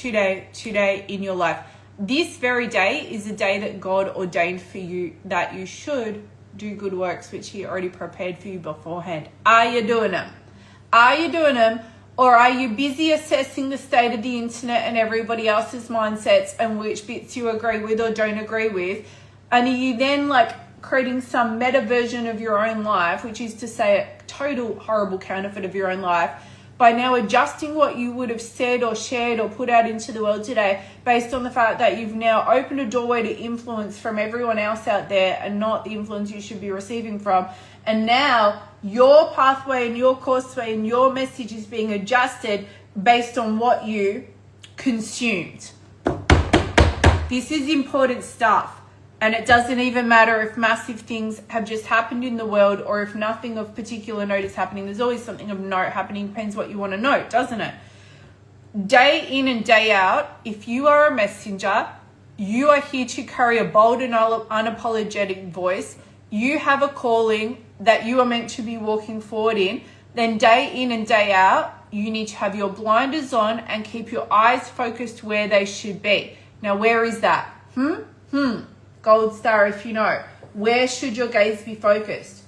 today in your life. This very day is a day that God ordained for you, that you should do good works, which he already prepared for you beforehand. Are you doing them? Are you doing them? Or are you busy assessing the state of the internet and everybody else's mindsets and which bits you agree with or don't agree with? And are you then like creating some meta version of your own life, which is to say a total horrible counterfeit of your own life, by now adjusting what you would have said or shared or put out into the world today based on the fact that you've now opened a doorway to influence from everyone else out there and not the influence you should be receiving from. And now your pathway and your courseway and your message is being adjusted based on what you consumed. This is important stuff. And it doesn't even matter if massive things have just happened in the world or if nothing of particular note is happening. There's always something of note happening. Depends what you want to know, doesn't it? Day in and day out, if you are a messenger, you are here to carry a bold and unapologetic voice. You have a calling that you are meant to be walking forward in. Then day in and day out, you need to have your blinders on and keep your eyes focused where they should be. Now, where is that? Gold star if you know. Where should your gaze be focused?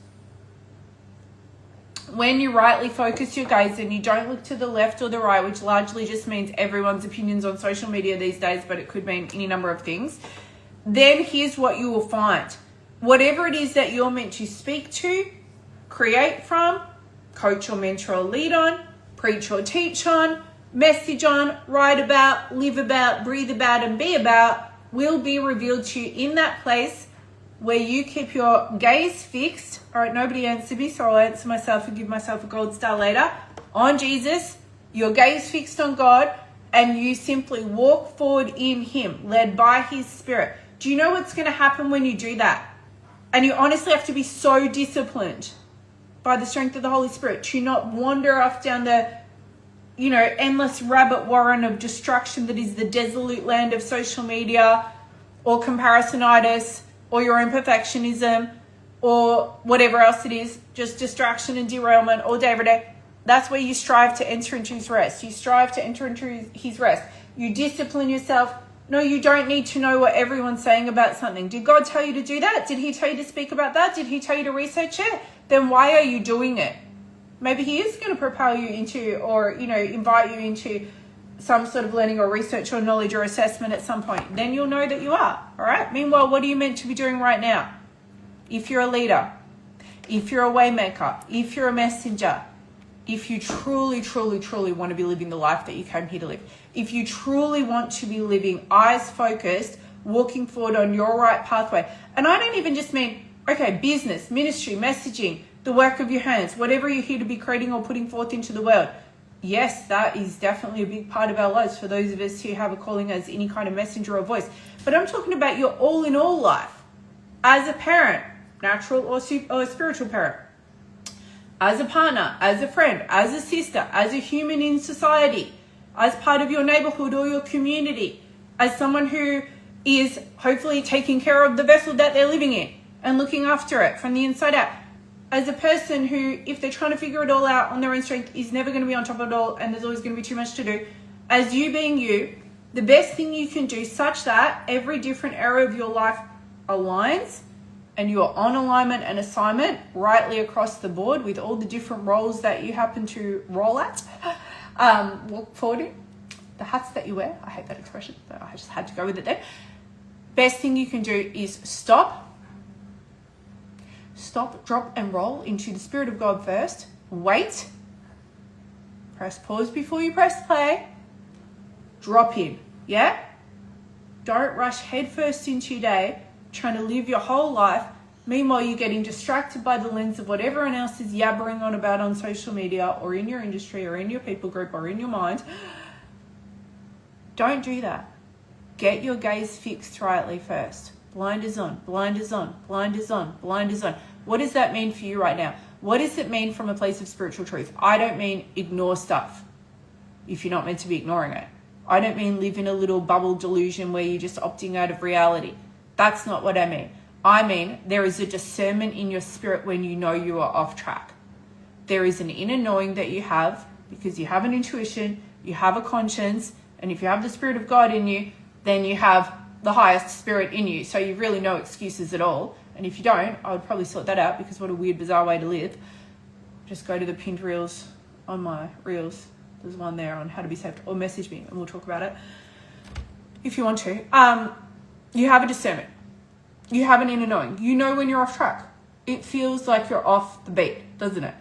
When you rightly focus your gaze and you don't look to the left or the right, which largely just means everyone's opinions on social media these days, but it could mean any number of things, then here's what you will find. Whatever it is that you're meant to speak to, create from, coach or mentor or lead on, preach or teach on, message on, write about, live about, breathe about, and be about, will be revealed to you in that place where you keep your gaze fixed. All right, nobody answered me, so I'll answer myself and give myself a gold star later. On Jesus, your gaze fixed on God, and you simply walk forward in him, led by his spirit. Do you know what's going to happen when you do that? And you honestly have to be so disciplined by the strength of the Holy Spirit to not wander off down the endless rabbit warren of destruction that is the desolate land of social media or comparisonitis or your own perfectionism or whatever else it is, just distraction and derailment all day, every day. That's where you strive to enter into his rest. You strive to enter into his rest. You discipline yourself. No, you don't need to know what everyone's saying about something. Did God tell you to do that? Did he tell you to speak about that? Did he tell you to research it? Then why are you doing it? Maybe he is going to propel you into or, invite you into some sort of learning or research or knowledge or assessment at some point. Then you'll know that you are, all right? Meanwhile, what are you meant to be doing right now? If you're a leader, if you're a waymaker, if you're a messenger, if you truly, truly, truly want to be living the life that you came here to live, if you truly want to be living eyes focused, walking forward on your right pathway. And I don't even just mean, business, ministry, messaging, the work of your hands, whatever you're here to be creating or putting forth into the world. Yes, that is definitely a big part of our lives for those of us who have a calling as any kind of messenger or voice. But I'm talking about your all-in-all life. As a parent, natural or spiritual parent. As a partner, as a friend, as a sister, as a human in society, as part of your neighborhood or your community, as someone who is hopefully taking care of the vessel that they're living in and looking after it from the inside out. As a person who, if they're trying to figure it all out on their own strength, is never going to be on top of it all and there's always going to be too much to do. As you being you, the best thing you can do such that every different area of your life aligns and you are on alignment and assignment rightly across the board with all the different roles that you happen to roll at, walk forward in, the hats that you wear. I hate that expression, but I just had to go with it there. Best thing you can do is stop, drop, and roll into the Spirit of God first. Wait. Press pause before you press play. Drop in. Yeah? Don't rush headfirst into your day, trying to live your whole life. Meanwhile, you're getting distracted by the lens of what everyone else is yabbering on about on social media or in your industry or in your people group or in your mind. Don't do that. Get your gaze fixed rightly first. Blinders on, blinders on, blinders on, blinders on. What does that mean for you right now? What does it mean from a place of spiritual truth? I don't mean ignore stuff if you're not meant to be ignoring it. I don't mean live in a little bubble delusion where you're just opting out of reality. That's not what I mean. I mean there is a discernment in your spirit when you know you are off track. There is an inner knowing that you have because you have an intuition, you have a conscience, And if you have the Spirit of God in you, then you have the highest spirit in you. So you've really no excuses at all. And if you don't, I would probably sort that out, because what a weird, bizarre way to live. Just go to the pinned reels on my reels. There's one there on how to be saved, or message me and we'll talk about it if you want to. You have a discernment. You have an inner knowing. You know when you're off track. It feels like you're off the beat, doesn't it?